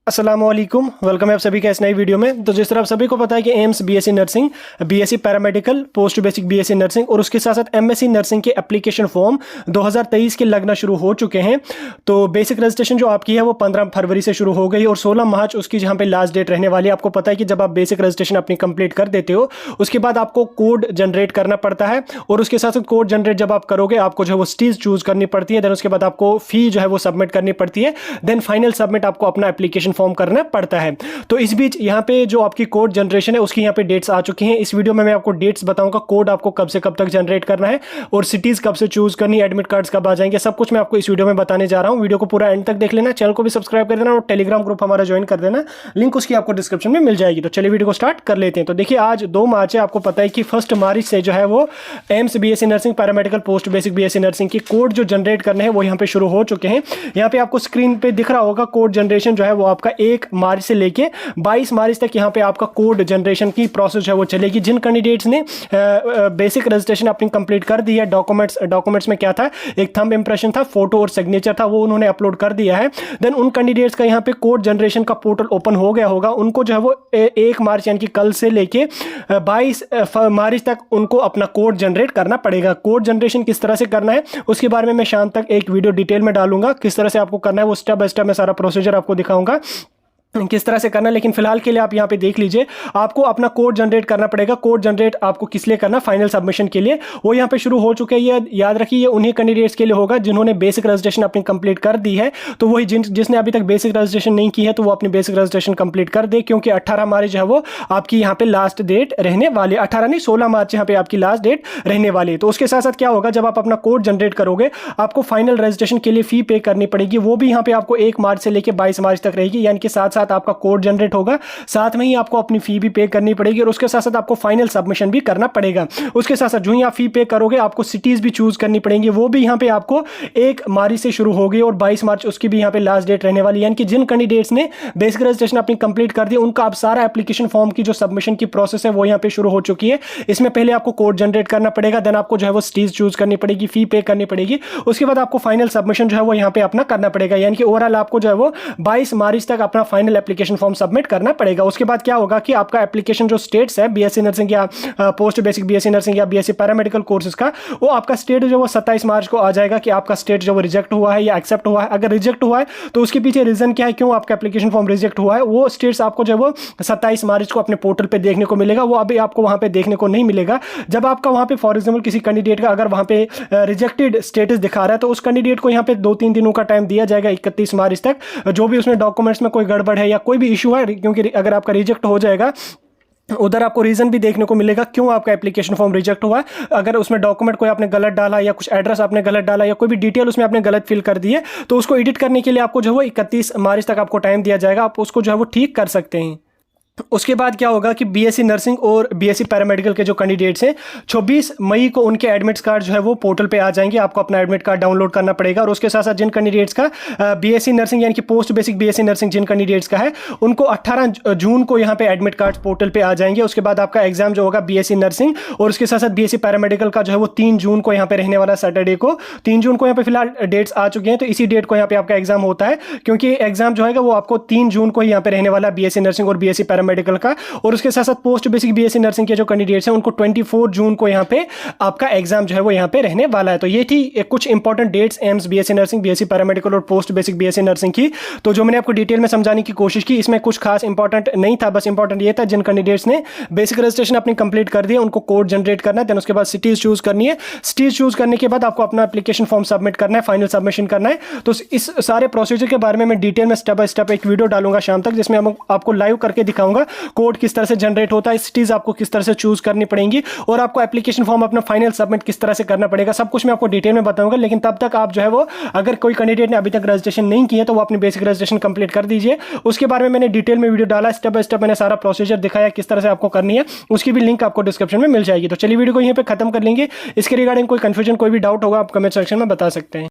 अस्सलाम वालेकुम, वेलकम है आप सभी का इस नई वीडियो में। तो जिस तरह आप सभी को पता है कि AIIMS BSc nursing, BSc paramedical, post basic BSc nursing और उसके साथ साथ एमएससी नर्सिंग के एप्लीकेशन फॉर्म 2023 के लगना शुरू हो चुके हैं। तो बेसिक रजिस्ट्रेशन जो आपकी है वो 15 फरवरी से शुरू हो गई और 16 मार्च उसकी जहाँ पे लास्ट डेट रहने वाली है। आपको पता है कि जब आप बेसिक रजिस्ट्रेशन अपनी कंप्लीट कर देते हो उसके बाद आपको कोड जनरेट करना पड़ता है और उसके साथ साथ कोड जनरेट जब आप करोगे आपको जो है वो स्टीज चूज करनी पड़ती है। देन उसके बाद आपको फी जो है वो सबमिट करनी पड़ती है। देन फाइनल सबमिट आपको अपना एप्लीकेशन फॉर्म करना पड़ता है। तो इस बीच यहाँ पे जो आपकी कोड जनरेशन है उसकी यहाँ पे डेट्स आ चुकी हैं। इस वीडियो में मैं आपको डेट्स बताऊंगा, कोड आपको कब से कब तक जनरेट करना है और सिटीज कब से चूज करनी, एडमिट कार्ड्स कब आ जाएंगे, सब कुछ मैं आपको इस वीडियो में बताने जा रहा हूँ। वीडियो को पूरा एंड तक देख लेना, चैनल को भी सब्सक्राइब कर देना और टेलीग्राम ग्रुप हमारा ज्वाइन कर देना, लिंक उसकी आपको डिस्क्रिप्शन में मिल जाएगी। तो चलिए वीडियो को स्टार्ट कर लेते हैं। तो देखिए आज 2 मार्च है, आपको पता है कि 1 मार्च से जो है वो AIIMS BSc nursing, paramedical, post basic BSc nursing की कोड जो जनरेट करने हैं वो यहाँ पे शुरू हो चुके हैं। यहाँ पे आपको स्क्रीन पे दिख रहा होगा कोड जनरेशन जो है वो आपका 1 मार्च से लेके 22 मार्च तक यहाँ पे आपका कोड जनरेशन की प्रोसेस है वो चलेगी। जिन कैंडिडेट्स ने बेसिक रजिस्ट्रेशन अपनी कंप्लीट कर दी है, डॉक्यूमेंट्स में क्या था, एक थंब इंप्रेशन था, फोटो और सिग्नेचर था, वो उन्होंने अपलोड कर दिया है। देन उन कैंडिडेट्स का यहाँ पे कोड जनरेशन का पोर्टल ओपन हो गया होगा। उनको जो है वो 1 मार्च यानी कि कल से लेके 22 मार्च तक उनको अपना कोड जनरेट करना पड़ेगा। कोड जनरेशन किस तरह से करना है उसके बारे में मैं शाम तक एक वीडियो डिटेल में डालूंगा। किस तरह से आपको करना है वो स्टेप बाय स्टेप मैं सारा प्रोसीजर आपको दिखाऊंगा किस तरह से करना है। लेकिन फिलहाल के लिए आप यहाँ पे देख लीजिए, आपको अपना कोड जनरेट करना पड़ेगा। कोड जनरेट आपको किस लिए करना, फाइनल सबमिशन के लिए, वो यहाँ पे शुरू हो चुके हैं। ये याद रखिए, ये उन्हीं कैंडिडेट्स के लिए होगा जिन्होंने बेसिक रजिस्ट्रेशन अपनी कंप्लीट कर दी है। तो वही जिसने अभी तक बेसिक रजिस्ट्रेशन नहीं की है तो वो अपनी बेसिक रजिस्ट्रेशन कंप्लीट कर दे, क्योंकि 18 मार्च जो है वो आपकी यहाँ पे लास्ट डेट रहने वाली, 18 नहीं 16 मार्च यहाँ पे आपकी लास्ट डेट रहने वाली है। तो उसके साथ साथ क्या होगा, जब आप अपना कोड जनरेट करोगे आपको फाइनल रजिस्ट्रेशन के लिए फी पे करनी पड़ेगी। वो भी यहाँ पे आपको 1 मार्च से लेकर 22 मार्च तक रहेगी, यानी कि साथ साथ आपका कोड जनरेट होगा, साथ में ही आपको अपनी फी भी पे करनी पड़ेगी और उसके साथ साथ आपको फाइनल सबमिशन भी करना पड़ेगा। उसके साथ साथ जो ही आप फी पे करोगे आपको सिटीज भी चूज करनी पड़ेंगी। वो भी यहाँ पे आपको 1 मार्च से शुरू होगी और 22 मार्च उसकी भी यहाँ पे लास्ट डेट रहने वाली है। यानी कि जिन कैंडिडेट्स ने बेसिक रजिस्ट्रेशन अपनी कंप्लीट कर दी उनका अब सारा एप्लीकेशन फॉर्म की जो सबमिशन की प्रोसेस है वो यहाँ पे शुरू हो चुकी है। इसमें पहले आपको कोड जनरेट करना पड़ेगा, देन आपको जो है वो सिटीज चूज करनी पड़ेगी, फी पे करनी पड़ेगी, उसके बाद आपको फाइनल सबमिशन जो है वो यहाँ पे अपना करना पड़ेगा। यानी कि ओवरऑल आपको जो है वो 22 मार्च तक अपना फाइनल एप्लीकेशन फॉर्म सबमिट करना पड़ेगा। उसके बाद क्या होगा कि आपका एप्लीकेशन जो स्टेट्स है बीएससी नर्सिंग या पोस्ट बेसिक बीएससी नर्सिंग या बीएससी पैरामेडिकल कोर्सेज का, वो आपका स्टेट जो वो 27 मार्च को आ जाएगा कि आपका स्टेट जो वो रिजेक्ट हुआ है या एक्सेप्ट हुआ है। अगर रिजेक्ट हुआ है तो उसके पीछे रीजन क्या है, क्यों आपका एप्लीकेशन फॉर्म रिजेक्ट हुआ है, वो स्टेट्स आपको जो है वो 27 मार्च को अपने पोर्टल पे देखने को मिलेगा। वो अभी आपको वहां पे देखने को नहीं मिलेगा। जब आपका वहां पे फॉर एग्जाम्पल किसी कैंडिडेट का अगर वहां पे रिजेक्टेड स्टेटस दिखा रहा है तो उस कैंडिडेट को यहाँ पे 2-3 दिनों का टाइम दिया जाएगा, 31 मार्च तक। जो भी उसमें डॉक्यूमेंट्स में कोई गड़बड़ है या कोई भी इशू है, क्योंकि अगर आपका रिजेक्ट हो जाएगा उधर आपको रीजन भी देखने को मिलेगा क्यों आपका एप्लीकेशन फॉर्म रिजेक्ट हुआ है। अगर उसमें डॉक्यूमेंट कोई आपने गलत डाला या कुछ एड्रेस आपने गलत डाला या कोई भी डिटेल उसमें आपने गलत फिल कर दी है तो उसको एडिट करने के लिए आपको जो है वो 31 मार्च तक आपको टाइम दिया जाएगा। आप उसको जो है वो ठीक कर सकते हैं। उसके बाद क्या होगा कि बीएससी नर्सिंग और बीएससी पैरामेडिकल के जो कैंडिडेट्स हैं 26 मई को उनके एडमिट कार्ड जो है वो पोर्टल पे आ जाएंगे। आपको अपना एडमिट कार्ड डाउनलोड करना पड़ेगा और उसके साथ साथ जिन कैंडिडेट्स का बीएससी नर्सिंग यानी कि पोस्ट बेसिक बीएससी नर्सिंग जिन कैंडिडेट्स का है उनको 18 जून को यहाँ पे एडमिट कार्ड पोर्टल पे आ जाएंगे। उसके बाद आपका एग्जाम जो होगा बीएससी नर्सिंग और उसके साथ साथ बीएससी पैरामेडिकल का जो है वो 3 जून को यहाँ पे रहने वाला, सैटरडे को 3 जून को यहाँ पे फिलहाल डेट्स आ चुके हैं। तो इसी डेट को यहाँ पे आपका एग्जाम होता है, क्योंकि एग्जाम जो है वो आपको 3 जून को यहाँ पे रहने वाला बीएससी नर्सिंग और बीएससी पैरामेडिकल का। और उसके साथ साथ पोस्ट बेसिक बीएससी नर्सिंग के जो कैंडिडेट्स हैं उनको 24 जून को यहाँ पे आपका एग्जाम जो है वो यहाँ पे रहने वाला है। तो ये थी कुछ important dates AIIMS BSc nursing, BSc paramedical और पोस्ट बेसिक बीएससी नर्सिंग की। तो जो मैंने आपको डिटेल में समझाने की कोशिश की, इसमें कुछ खास इंपॉर्टेंट नहीं था, बस इंपॉर्टेंट ये था जिन कैंडिडेट्स ने बेसिक रजिस्ट्रेशन अपनी कंप्लीट कर दिया उनको कोड जनरेट करना है, देन उसके बाद सिटीज चूज करनी है। सिटीज चूज करने के बाद आपको अपना एप्लीकेशन फॉर्म सबमिट करना है, फाइनल सबमिशन करना है। तो इस सारे प्रोसीजर के बारे में मैं डिटेल में स्टेप बाय स्टेप एक वीडियो डालूंगा शाम तक, जिसमें आपको लाइव करके दिखाऊंगा कोड किस तरह से जनरेट होता है, सिटीज आपको किस तरह से चूज करनी पड़ेंगी और आपको एप्लीकेशन फॉर्म अपना फाइनल सबमिट किस तरह से करना पड़ेगा। सब कुछ मैं आपको डिटेल में बताऊंगा। लेकिन तब तक आप जो है वो, अगर कोई कैंडिडेट ने अभी तक रजिस्ट्रेशन नहीं किया तो वो अपनी बेसिक रजिस्ट्रेशन कंप्लीट कर दीजिए। उसके बारे में मैंने डिटेल में वीडियो डाला, स्टेप बाय स्टेप मैंने सारा प्रोसीजर दिखाया किस तरह से आपको करनी है, उसकी भी लिंक आपको डिस्क्रिप्शन में मिल जाएगी। तो चलिए वीडियो को यहीं पे खत्म कर लेंगे। इसके रिगार्डिंग कोई कंफ्यूजन, कोई भी डाउट होगा आप कमेंट सेक्शन में बता सकते हैं।